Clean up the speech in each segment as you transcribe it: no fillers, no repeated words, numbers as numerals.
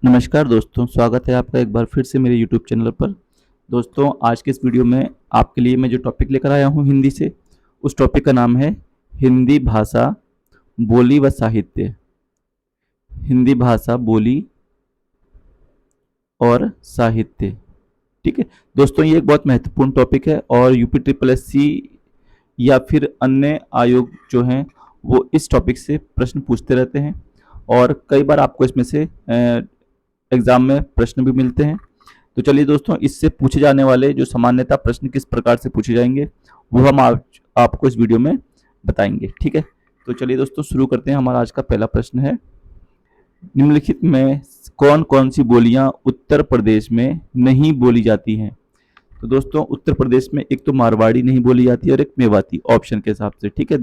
नमस्कार दोस्तों, स्वागत है आपका एक बार फिर से मेरे यूट्यूब चैनल पर। दोस्तों, आज के इस वीडियो में आपके लिए मैं जो टॉपिक लेकर आया हूँ हिंदी से, उस टॉपिक का नाम है हिंदी भाषा, बोली व साहित्य। हिंदी भाषा, बोली और साहित्य। ठीक है दोस्तों, ये एक बहुत महत्वपूर्ण टॉपिक है और यूपी ट्रिपल एस सी या फिर अन्य आयोग जो हैं वो इस टॉपिक से प्रश्न पूछते रहते हैं और कई बार आपको इसमें से एग्जाम में प्रश्न भी मिलते हैं। तो चलिए दोस्तों, इससे पूछे जाने वाले जो सामान्यतः प्रश्न किस प्रकार से पूछे जाएंगे वो हम आपको इस वीडियो में बताएंगे। ठीक है, तो चलिए दोस्तों शुरू करते हैं। हमारा आज का पहला प्रश्न है, निम्नलिखित में कौन कौन सी बोलियां उत्तर प्रदेश में नहीं बोली जाती हैं। तो दोस्तों, उत्तर प्रदेश में एक तो मारवाड़ी नहीं बोली जाती है और एक मेवाती, ऑप्शन के हिसाब से। ठीक है,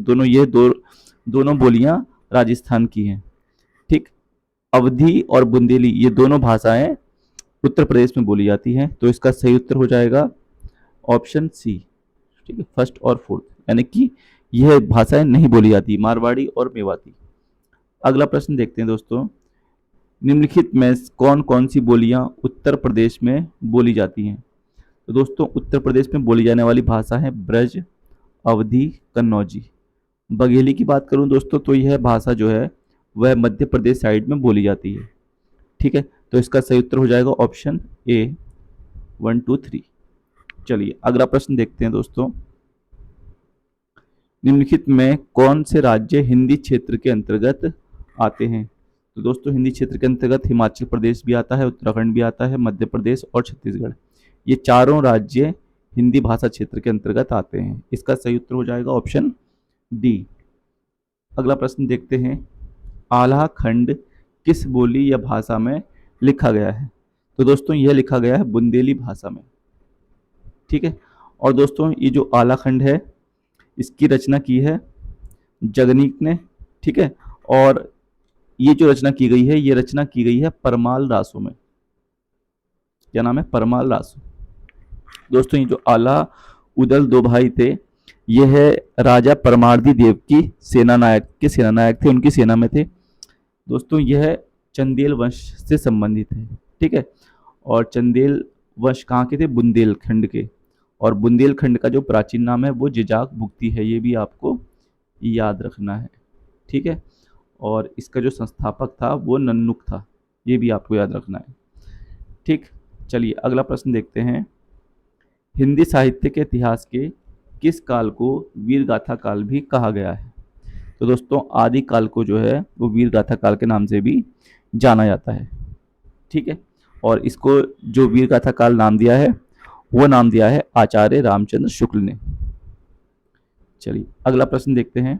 दोनों बोलियां राजस्थान की हैं। ठीक, अवधी और बुंदेली ये दोनों भाषाएं उत्तर प्रदेश में बोली जाती हैं। तो इसका सही उत्तर हो जाएगा ऑप्शन सी। ठीक है, फर्स्ट और फोर्थ, यानी कि यह भाषाएं नहीं बोली जाती, मारवाड़ी और मेवाती। अगला प्रश्न देखते हैं दोस्तों, निम्नलिखित में कौन कौन सी बोलियां उत्तर प्रदेश में बोली जाती हैं। तो दोस्तों, उत्तर प्रदेश में बोली जाने वाली भाषा है ब्रज, अवधी, कन्नौजी। बघेली की बात करूं दोस्तों तो यह भाषा जो है वह मध्य प्रदेश साइड में बोली जाती है। ठीक है, तो इसका सही उत्तर हो जाएगा ऑप्शन ए, 1 2 3। चलिए अगला प्रश्न देखते हैं दोस्तों, निम्नलिखित में कौन से राज्य हिंदी क्षेत्र के अंतर्गत आते हैं। तो दोस्तों, हिंदी क्षेत्र के अंतर्गत हिमाचल प्रदेश भी आता है, उत्तराखंड भी आता है, मध्य प्रदेश और छत्तीसगढ़, ये चारों राज्य हिंदी भाषा क्षेत्र के अंतर्गत आते हैं। इसका सही उत्तर हो जाएगा ऑप्शन डी। अगला प्रश्न देखते हैं, आल्हा खंड किस बोली या भाषा में लिखा गया है। तो दोस्तों, यह लिखा गया है बुंदेली भाषा में। ठीक है, और दोस्तों ये जो आल्हा खंड है इसकी रचना की है जगनीक ने। ठीक है, और ये जो रचना की गई है ये रचना की गई है परमाल रासो में। क्या नाम है? परमाल रासो। दोस्तों, ये जो आल्हा उदल दो भाई थे, यह राजा परमार्दी देव की सेनानायक थे, उनकी सेना में थे। दोस्तों, यह चंदेल वंश से संबंधित है। ठीक है, और चंदेल वंश कहाँ के थे? बुंदेलखंड के। और बुंदेलखंड का जो प्राचीन नाम है वो जिजाक भुक्ति है, ये भी आपको याद रखना है। ठीक है, और इसका जो संस्थापक था वो नन्नुक था, ये भी आपको याद रखना है। ठीक, चलिए अगला प्रश्न देखते हैं, हिंदी साहित्य के इतिहास के किस काल को वीर गाथा काल भी कहा गया है। तो दोस्तों, आदि काल को जो है वो वीर गाथा काल के नाम से भी जाना जाता है। ठीक है, और इसको जो वीर गाथा काल नाम दिया है वो नाम दिया है आचार्य रामचंद्र शुक्ल ने। चलिए अगला प्रश्न देखते हैं,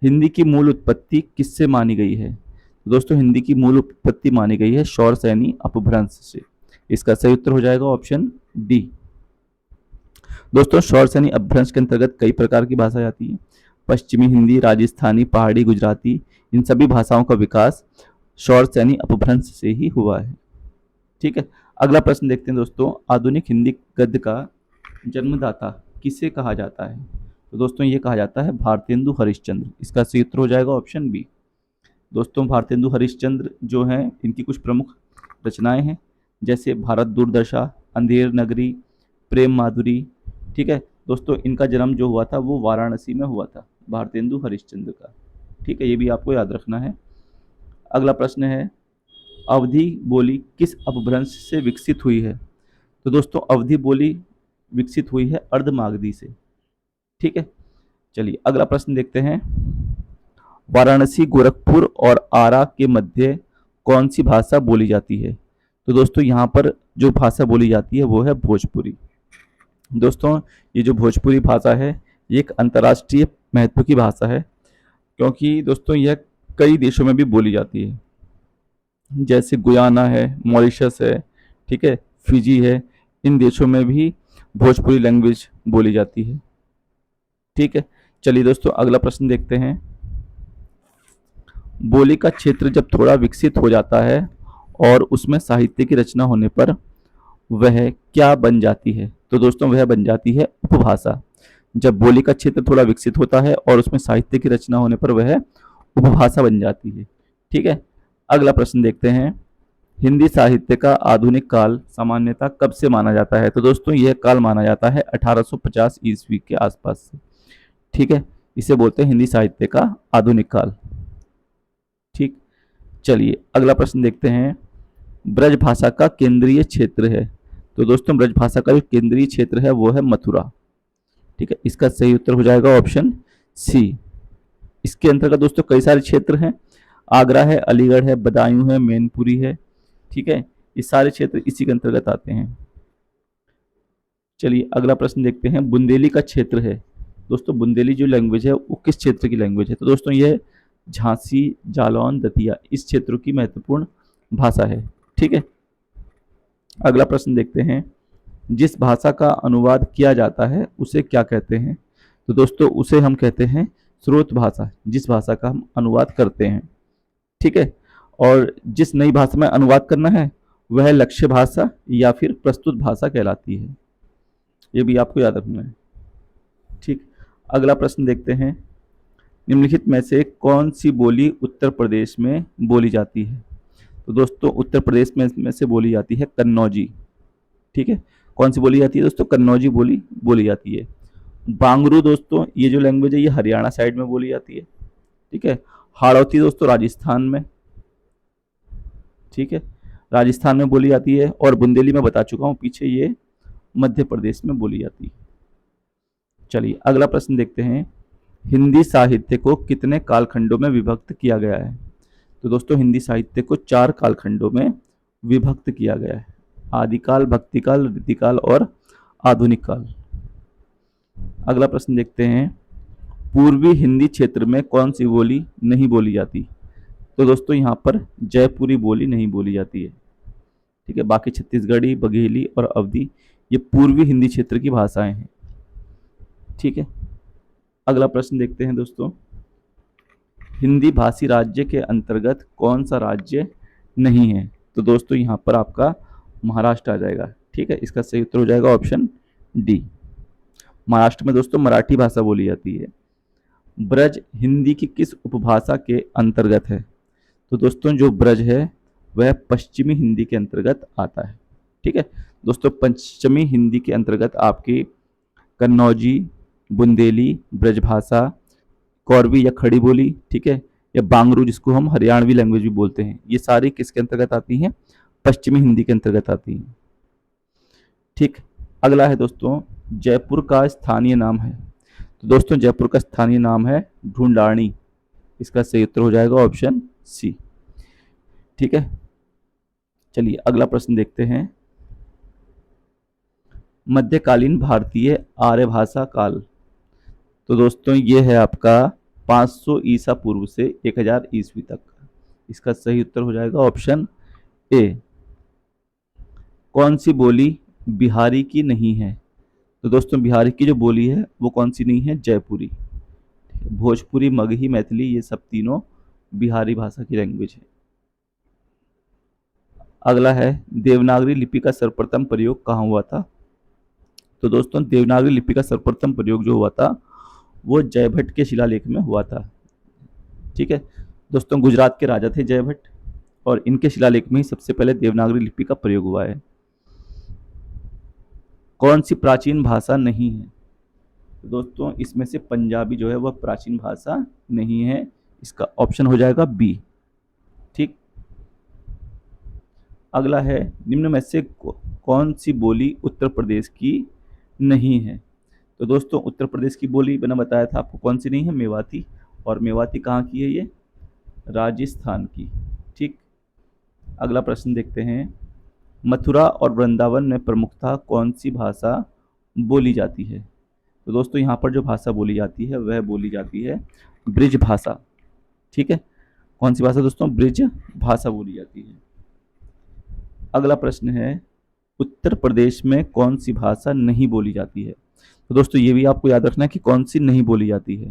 हिंदी की मूल उत्पत्ति किससे मानी गई है। तो दोस्तों, हिंदी की मूल उत्पत्ति मानी गई है शौरसैनी अपभ्रंश से। इसका सही उत्तर हो जाएगा ऑप्शन डी। दोस्तों, शौरसैनी अपभ्रंश के अंतर्गत कई प्रकार की भाषाएं आती हैं। पश्चिमी हिंदी, राजस्थानी, पहाड़ी, गुजराती, इन सभी भाषाओं का विकास शौरसैनी अपभ्रंश से ही हुआ है। ठीक है, अगला प्रश्न देखते हैं दोस्तों, आधुनिक हिंदी गद्य का जन्मदाता किसे कहा जाता है। तो दोस्तों, ये कहा जाता है भारतेंदु हरिश्चंद्र। इसका सही उत्तर हो जाएगा ऑप्शन बी। दोस्तों, भारतेंदु हरिश्चंद्र जो हैं इनकी कुछ प्रमुख रचनाएं हैं, जैसे भारत दूरदर्शा, अंधेर नगरी, प्रेम माधुरी। ठीक है दोस्तों, इनका जन्म जो हुआ था वो वाराणसी में हुआ था, भारतेंदु हरिश्चंद्र का। ठीक है, ये भी आपको याद रखना है। अगला प्रश्न है, अवधी बोली किस अपभ्रंश से विकसित हुई है। तो दोस्तों, अवधी बोली विकसित हुई है अर्धमागधी से। ठीक है, चलिए अगला प्रश्न देखते हैं, वाराणसी, गोरखपुर और आरा के मध्य कौन सी भाषा बोली जाती है। तो दोस्तों, यहाँ पर जो भाषा बोली जाती है वो है भोजपुरी। दोस्तों, ये जो भोजपुरी भाषा है ये एक अंतर्राष्ट्रीय महत्व की भाषा है, क्योंकि दोस्तों यह कई देशों में भी बोली जाती है, जैसे गुयाना है, मॉरिशस है, ठीक है, फिजी है, इन देशों में भी भोजपुरी लैंग्वेज बोली जाती है। ठीक है, चलिए दोस्तों अगला प्रश्न देखते हैं, बोली का क्षेत्र जब थोड़ा विकसित हो जाता है और उसमें साहित्य की रचना होने पर वह क्या बन जाती है। तो दोस्तों, वह बन जाती है उपभाषा। जब बोली का क्षेत्र थोड़ा विकसित होता है और उसमें साहित्य की रचना होने पर वह उपभाषा बन जाती है। ठीक है, अगला प्रश्न देखते हैं, हिंदी साहित्य का आधुनिक काल सामान्यतः कब से माना जाता है? तो दोस्तों यह काल माना जाता है 1850 ईस्वी के आसपास से। ठीक है, इसे बोलते हैं हिंदी साहित्य का आधुनिक काल। ठीक, चलिए अगला प्रश्न देखते हैं। ब्रज भाषा का केंद्रीय क्षेत्र है। तो दोस्तों ब्रज भाषा का जो केंद्रीय क्षेत्र है वो है मथुरा। ठीक है, इसका सही उत्तर हो जाएगा ऑप्शन सी। इसके अंतर्गत दोस्तों कई सारे क्षेत्र हैं। आगरा है, अलीगढ़ है, बदायूं है, मैनपुरी है। ठीक है, ये सारे क्षेत्र इसी के अंतर्गत आते हैं। चलिए अगला प्रश्न देखते हैं। बुंदेली का क्षेत्र है। दोस्तों बुंदेली जो लैंग्वेज है वो किस क्षेत्र की लैंग्वेज है? तो दोस्तों ये झांसी, जालौन, दतिया इस क्षेत्रों की महत्वपूर्ण भाषा है। ठीक है, अगला प्रश्न देखते हैं। जिस भाषा का अनुवाद किया जाता है उसे क्या कहते हैं? तो दोस्तों उसे हम कहते हैं स्रोत भाषा, जिस भाषा का हम अनुवाद करते हैं। ठीक है, और जिस नई भाषा में अनुवाद करना है वह लक्ष्य भाषा या फिर प्रस्तुत भाषा कहलाती है। ये भी आपको याद रखना है। ठीक, अगला प्रश्न देखते हैं। निम्नलिखित में से कौन सी बोली उत्तर प्रदेश में बोली जाती है? तो दोस्तों उत्तर प्रदेश में से बोली जाती है कन्नौजी। ठीक है, कौन सी बोली जाती है दोस्तों? कन्नौजी बोली बोली जाती है। बांगरू दोस्तों ये जो लैंग्वेज है ये हरियाणा साइड में बोली जाती है। ठीक है, हाड़ौती दोस्तों राजस्थान में। ठीक है, राजस्थान में बोली जाती है। और बुंदेली मैं बता चुका हूँ पीछे, ये मध्य प्रदेश में बोली जाती है। चलिए अगला प्रश्न देखते हैं। हिंदी साहित्य को कितने कालखंडों में विभक्त किया गया है? तो दोस्तों हिंदी साहित्य को 4 कालखंडों में विभक्त किया गया है। आदिकाल, भक्तिकाल, रीतिकाल और आधुनिक काल। अगला प्रश्न देखते हैं। पूर्वी हिंदी क्षेत्र में कौन सी बोली नहीं बोली जाती? तो दोस्तों यहाँ पर जयपुरी बोली नहीं बोली जाती है। ठीक है, बाकी छत्तीसगढ़ी, बघेली और अवधी ये पूर्वी हिंदी क्षेत्र की भाषाएं हैं। ठीक है, अगला प्रश्न देखते हैं दोस्तों। हिंदी भाषी राज्य के अंतर्गत कौन सा राज्य नहीं है? तो दोस्तों यहाँ पर आपका महाराष्ट्र आ जाएगा। ठीक है, इसका सही उत्तर हो जाएगा ऑप्शन डी। महाराष्ट्र में दोस्तों मराठी भाषा बोली जाती है। ब्रज हिंदी की किस उपभाषा के अंतर्गत है? तो दोस्तों जो ब्रज है वह पश्चिमी हिंदी के अंतर्गत आता है। ठीक है दोस्तों, पश्चिमी हिंदी के अंतर्गत आपकी कन्नौजी, बुंदेली, ब्रजभाषा, कौरवी या खड़ी बोली, ठीक है, या बांगरू जिसको हम हरियाणवी लैंग्वेज भी बोलते हैं, ये सारी किसके अंतर्गत आती हैं? पश्चिमी हिंदी के अंतर्गत आती हैं। ठीक, अगला है दोस्तों, जयपुर का स्थानीय नाम है। तो दोस्तों जयपुर का स्थानीय नाम है ढूंढानी। इसका सही उत्तर हो जाएगा ऑप्शन सी। ठीक है, चलिए अगला प्रश्न देखते हैं। मध्यकालीन भारतीय आर्य भाषा काल। तो दोस्तों ये है आपका 500 ईसा पूर्व से 1000 ईस्वी तक। इसका सही उत्तर हो जाएगा ऑप्शन ए। कौन सी बोली बिहारी की नहीं है? तो दोस्तों बिहारी की जो बोली है वो कौन सी नहीं है? जयपुरी। भोजपुरी, मगही, मैथिली ये सब तीनों बिहारी भाषा की लैंग्वेज है। अगला है देवनागरी लिपि का सर्वप्रथम प्रयोग कहाँ हुआ था? तो दोस्तों देवनागरी लिपि का सर्वप्रथम प्रयोग जो हुआ था वो जयभट्ट के शिलालेख में हुआ था। ठीक है दोस्तों, गुजरात के राजा थे जयभट्ट और इनके शिलालेख में ही सबसे पहले देवनागरी लिपि का प्रयोग हुआ है। कौन सी प्राचीन भाषा नहीं है? तो दोस्तों इसमें से पंजाबी जो है वह प्राचीन भाषा नहीं है। इसका ऑप्शन हो जाएगा बी। ठीक, अगला है निम्न में से कौन सी बोली उत्तर प्रदेश की नहीं है? तो दोस्तों उत्तर प्रदेश की बोली मैंने बताया था आपको कौन सी नहीं है? मेवाती। और मेवाती कहाँ की है? ये राजस्थान की। ठीक, अगला प्रश्न देखते हैं। मथुरा और वृंदावन में प्रमुखतः कौन सी भाषा बोली जाती है? तो दोस्तों यहाँ पर जो भाषा बोली जाती है वह बोली जाती है ब्रिज भाषा। ठीक है, कौन सी भाषा दोस्तों? ब्रिज भाषा बोली जाती है। अगला प्रश्न है उत्तर प्रदेश में कौन सी भाषा नहीं बोली जाती है? तो दोस्तों ये भी आपको याद रखना है कि कौन सी नहीं बोली जाती है।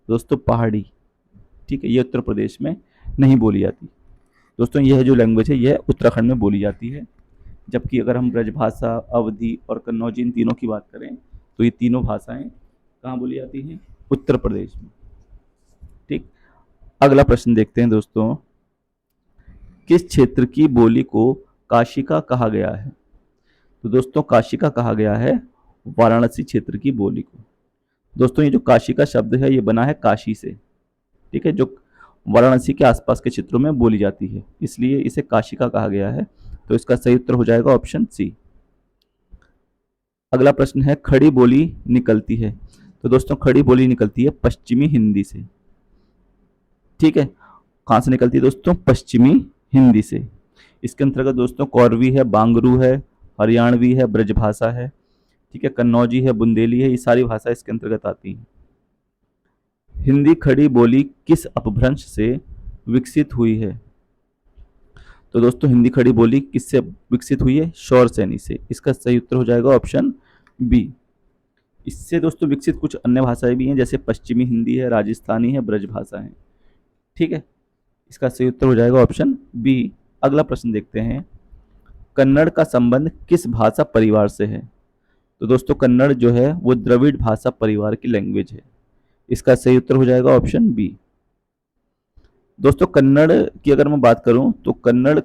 दोस्तों पहाड़ी। ठीक है, ये उत्तर प्रदेश में नहीं बोली जाती। दोस्तों यह जो लैंग्वेज है यह उत्तराखंड में बोली जाती है। जबकि अगर हम ब्रजभाषा, अवधी और कन्नौजी इन तीनों की बात करें तो ये तीनों भाषाएं कहाँ बोली जाती हैं? उत्तर प्रदेश में। ठीक, अगला प्रश्न देखते हैं दोस्तों। किस क्षेत्र की बोली को काशिका कहा गया है? तो दोस्तों काशिका कहा गया है वाराणसी क्षेत्र की बोली को। दोस्तों ये जो काशिका शब्द है ये बना है काशी से, ठीक है, जो वाराणसी के आसपास के क्षेत्रों में बोली जाती है, इसलिए इसे काशिका कहा गया है। तो इसका सही उत्तर हो जाएगा ऑप्शन सी। अगला प्रश्न है खड़ी बोली निकलती है। तो दोस्तों खड़ी बोली निकलती है पश्चिमी हिंदी से, ठीक है। कहां से निकलती है दोस्तों? पश्चिमी हिंदी से। इसके अंतर्गत दोस्तों कौरवी है, बांगरू है, हरियाणवी है, ब्रजभाषा है, ठीक है, कन्नौजी है, बुंदेली है, ये सारी भाषा इसके अंतर्गत आती हैं। हिंदी खड़ी बोली किस अपभ्रंश से विकसित हुई है? तो दोस्तों हिंदी खड़ी बोली किससे विकसित हुई है? शौर सैनी से। इसका सही उत्तर हो जाएगा ऑप्शन बी। इससे दोस्तों विकसित कुछ अन्य भाषाएं भी हैं, जैसे पश्चिमी हिंदी है, राजस्थानी है, ब्रजभाषा है, ठीक है। इसका सही उत्तर हो जाएगा ऑप्शन बी। अगला प्रश्न देखते हैं, कन्नड़ का संबंध किस भाषा परिवार से है? तो दोस्तों कन्नड़ जो है वो द्रविड़ भाषा परिवार की लैंग्वेज है। इसका सही उत्तर हो जाएगा ऑप्शन बी। दोस्तों कन्नड़ की अगर मैं बात करूं तो कन्नड़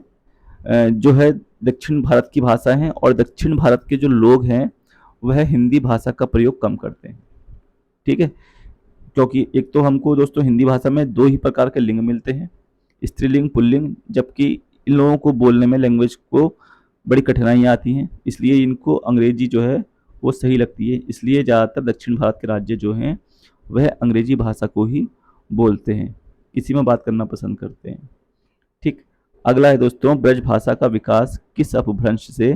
जो है दक्षिण भारत की भाषा है, और दक्षिण भारत के जो लोग हैं वह हिंदी भाषा का प्रयोग कम करते हैं, ठीक है। क्योंकि एक तो हमको दोस्तों हिंदी भाषा में दो ही प्रकार के लिंग मिलते हैं, स्त्रीलिंग पुल्लिंग, जबकि इन लोगों को बोलने में लैंग्वेज को बड़ी कठिनाइयाँ आती हैं, इसलिए इनको अंग्रेजी जो है वो सही लगती है। इसलिए ज़्यादातर दक्षिण भारत के राज्य जो हैं वह अंग्रेजी भाषा को ही बोलते हैं, इसी में बात करना पसंद करते हैं, ठीक। अगला है दोस्तों, ब्रज भाषा का विकास किस अपभ्रंश से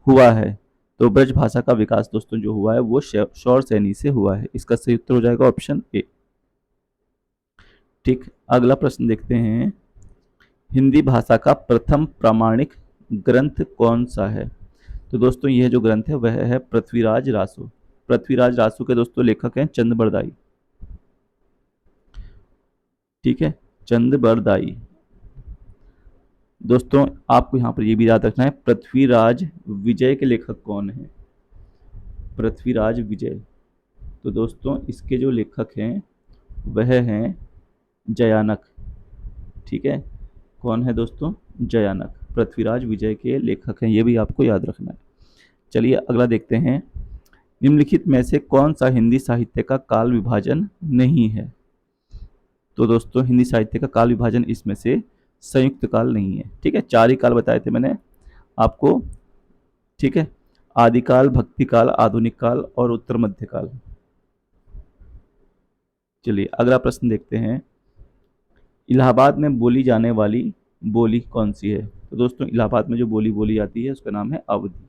हुआ है? तो ब्रज भाषा का विकास दोस्तों जो हुआ है वो शौर सैनी से हुआ है। इसका सही उत्तर हो जाएगा ऑप्शन ए, ठीक। अगला प्रश्न देखते हैं, हिंदी भाषा का प्रथम प्रामाणिक ग्रंथ कौन सा है? तो दोस्तों यह जो ग्रंथ है वह है पृथ्वीराज रासो। पृथ्वीराज रासो के दोस्तों लेखक हैं चंद बरदाई, ठीक है, चंद बरदाई। दोस्तों आपको यहाँ पर यह भी याद रखना है पृथ्वीराज विजय के लेखक कौन है? पृथ्वीराज विजय। तो दोस्तों इसके जो लेखक हैं वह हैं जयानक, ठीक है। कौन है दोस्तों? जयानक पृथ्वीराज विजय के लेखक हैं, ये भी आपको याद रखना है। चलिए अगला देखते हैं, निम्नलिखित में से कौन सा हिंदी साहित्य का काल विभाजन नहीं है? तो दोस्तों हिंदी साहित्य का काल विभाजन इसमें से संयुक्त काल नहीं है, ठीक है। चार ही काल बताए थे मैंने आपको, ठीक है, आदिकाल, भक्ति काल, आधुनिक काल और उत्तर मध्य काल। चलिए अगला प्रश्न देखते हैं, इलाहाबाद में बोली जाने वाली बोली कौन सी है? तो दोस्तों इलाहाबाद में जो बोली बोली जाती है उसका नाम है अवधी।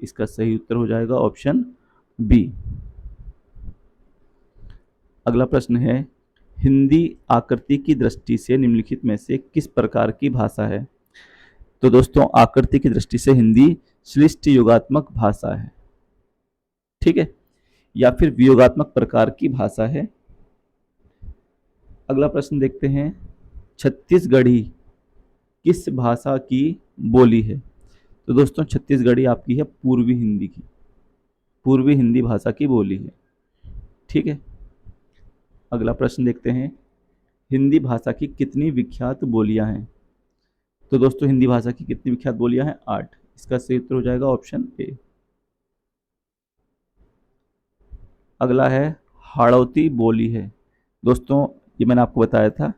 इसका सही उत्तर हो जाएगा ऑप्शन बी। अगला प्रश्न है, हिंदी आकृति की दृष्टि से निम्नलिखित में से किस प्रकार की भाषा है? तो दोस्तों आकृति की दृष्टि से हिंदी श्लिष्ट योगात्मक भाषा है, ठीक है, या फिर वियोगात्मक प्रकार की भाषा है। अगला प्रश्न देखते हैं, छत्तीसगढ़ी किस भाषा की बोली है? तो दोस्तों छत्तीसगढ़ी आपकी है पूर्वी हिंदी की, पूर्वी हिंदी भाषा की बोली है, ठीक है। अगला प्रश्न देखते हैं, हिंदी भाषा की कितनी विख्यात बोलियां हैं? तो दोस्तों हिंदी भाषा की कितनी विख्यात बोलियां हैं? 8। इसका सही उत्तर हो जाएगा ऑप्शन ए। अगला है हाड़ौती बोली है। दोस्तों ये मैंने आपको बताया था,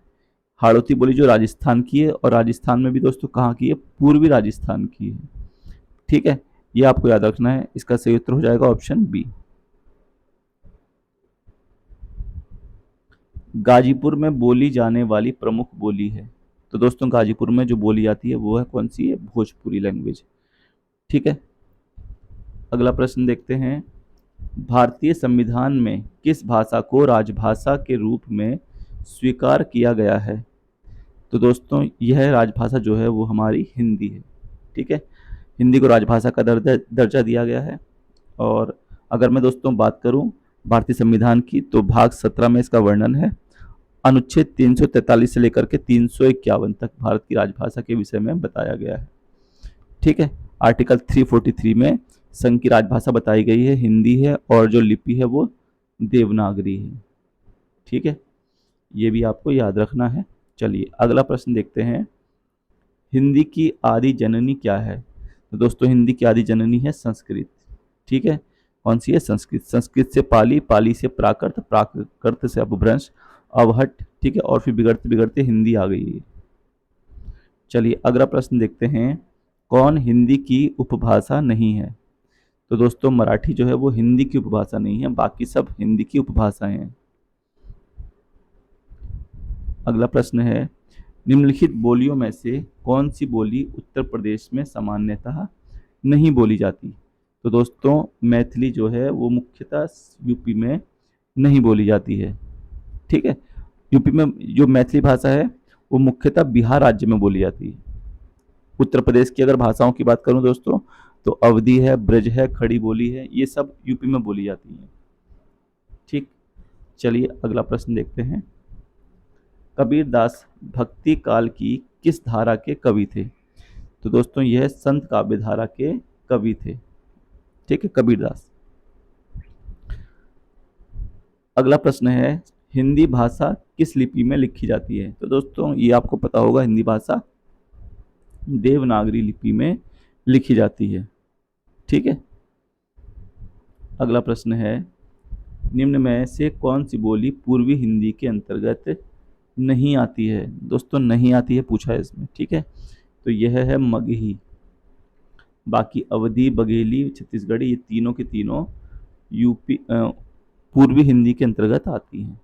हाड़ौती बोली जो राजस्थान की है, और राजस्थान में भी दोस्तों कहाँ की है? पूर्वी राजस्थान की है, ठीक है, ये आपको याद रखना है। इसका सही उत्तर हो जाएगा ऑप्शन बी। गाजीपुर में बोली जाने वाली प्रमुख बोली है। तो दोस्तों गाजीपुर में जो बोली जाती है वो है कौन सी है? भोजपुरी लैंग्वेज, ठीक है। अगला प्रश्न देखते हैं, भारतीय संविधान में किस भाषा को राजभाषा के रूप में स्वीकार किया गया है? तो दोस्तों यह राजभाषा जो है वो हमारी हिंदी है, ठीक है। हिंदी को राजभाषा का दर्जा दिया गया है। और अगर मैं दोस्तों बात करूं भारतीय संविधान की, तो भाग 17 में इसका वर्णन है। अनुच्छेद 343 से लेकर के 351 तक भारत की राजभाषा के विषय में बताया गया है, ठीक है। आर्टिकल 343 में संघ की राजभाषा बताई गई है हिंदी है, और जो लिपि है वो देवनागरी है, ठीक है, ये भी आपको याद रखना है। चलिए अगला प्रश्न देखते हैं, हिंदी की आदि जननी क्या है? तो दोस्तों हिंदी की आदि जननी है संस्कृत। ठीक है, कौन सी है? संस्कृत। संस्कृत से पाली, पाली से प्राकृत, प्राकृत से अपभ्रंश, अवहट। ठीक है, और फिर बिगड़ते बिगड़ते हिंदी आ गई है। चलिए अगला प्रश्न देखते हैं, कौन हिंदी की उपभाषा नहीं है? तो दोस्तों मराठी जो है वो हिंदी की उपभाषा नहीं है, बाकी सब हिंदी की उपभाषाएं हैं। अगला प्रश्न है, निम्नलिखित बोलियों में से कौन सी बोली उत्तर प्रदेश में सामान्यतः नहीं बोली जाती? तो दोस्तों मैथिली जो है वो मुख्यतः यूपी में नहीं बोली जाती है। ठीक है, यूपी में जो मैथिली भाषा है वो मुख्यतः बिहार राज्य में बोली जाती है। उत्तर प्रदेश की अगर भाषाओं की बात करूं दोस्तों, तो अवधी है, ब्रज है, खड़ी बोली है, ये सब यूपी में बोली जाती है। ठीक, चलिए अगला प्रश्न देखते हैं, कबीरदास भक्ति काल की किस धारा के कवि थे? तो दोस्तों यह संत काव्य धारा के कवि थे। ठीक है, कबीरदास। अगला प्रश्न है, हिंदी भाषा किस लिपि में लिखी जाती है? तो दोस्तों ये आपको पता होगा, हिंदी भाषा देवनागरी लिपि में लिखी जाती है। ठीक है, अगला प्रश्न है, निम्न में से कौन सी बोली पूर्वी हिंदी के अंतर्गत नहीं आती है? दोस्तों नहीं आती है पूछा है इसमें। ठीक है, तो यह है मगही। बाकी अवधी, बघेली, छत्तीसगढ़ी, ये तीनों के तीनों यूपी पूर्वी हिंदी के अंतर्गत आती हैं।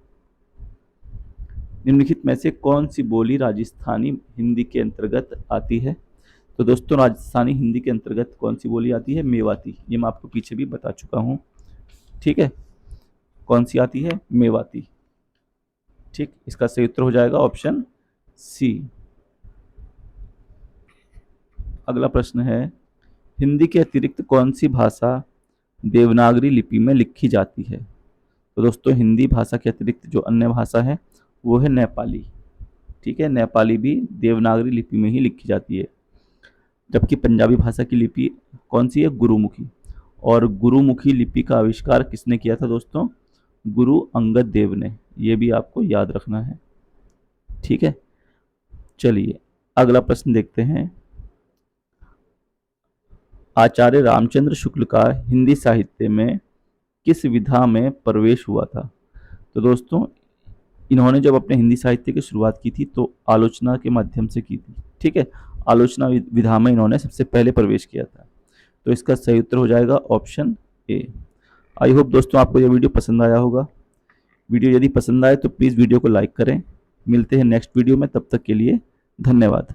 निम्नलिखित में से कौन सी बोली राजस्थानी हिंदी के अंतर्गत आती है? तो दोस्तों राजस्थानी हिंदी के अंतर्गत कौन सी बोली आती है? मेवाती। ये मैं आपको पीछे भी बता चुका हूँ। ठीक है, कौन सी आती है? मेवाती। ठीक, इसका सही उत्तर हो जाएगा ऑप्शन सी। अगला प्रश्न है, हिंदी के अतिरिक्त कौन सी भाषा देवनागरी लिपि में लिखी जाती है? तो दोस्तों हिंदी भाषा के अतिरिक्त जो अन्य भाषा है वो है नेपाली। ठीक है, नेपाली भी देवनागरी लिपि में ही लिखी जाती है। जबकि पंजाबी भाषा की लिपि कौन सी है? गुरुमुखी। और गुरुमुखी लिपि का आविष्कार किसने किया था दोस्तों? गुरु अंगद देव ने। यह भी आपको याद रखना है। ठीक है, चलिए अगला प्रश्न देखते हैं, आचार्य रामचंद्र शुक्ल का हिंदी साहित्य में किस विधा में प्रवेश हुआ था? तो दोस्तों इन्होंने जब अपने हिंदी साहित्य की शुरुआत की थी तो आलोचना के माध्यम से की थी। ठीक है, आलोचना विधा में इन्होंने सबसे पहले प्रवेश किया था। तो इसका सही उत्तर हो जाएगा ऑप्शन ए। आई होप दोस्तों आपको यह वीडियो पसंद आया होगा। वीडियो यदि पसंद आए तो प्लीज़ वीडियो को लाइक करें। मिलते हैं नेक्स्ट वीडियो में, तब तक के लिए धन्यवाद।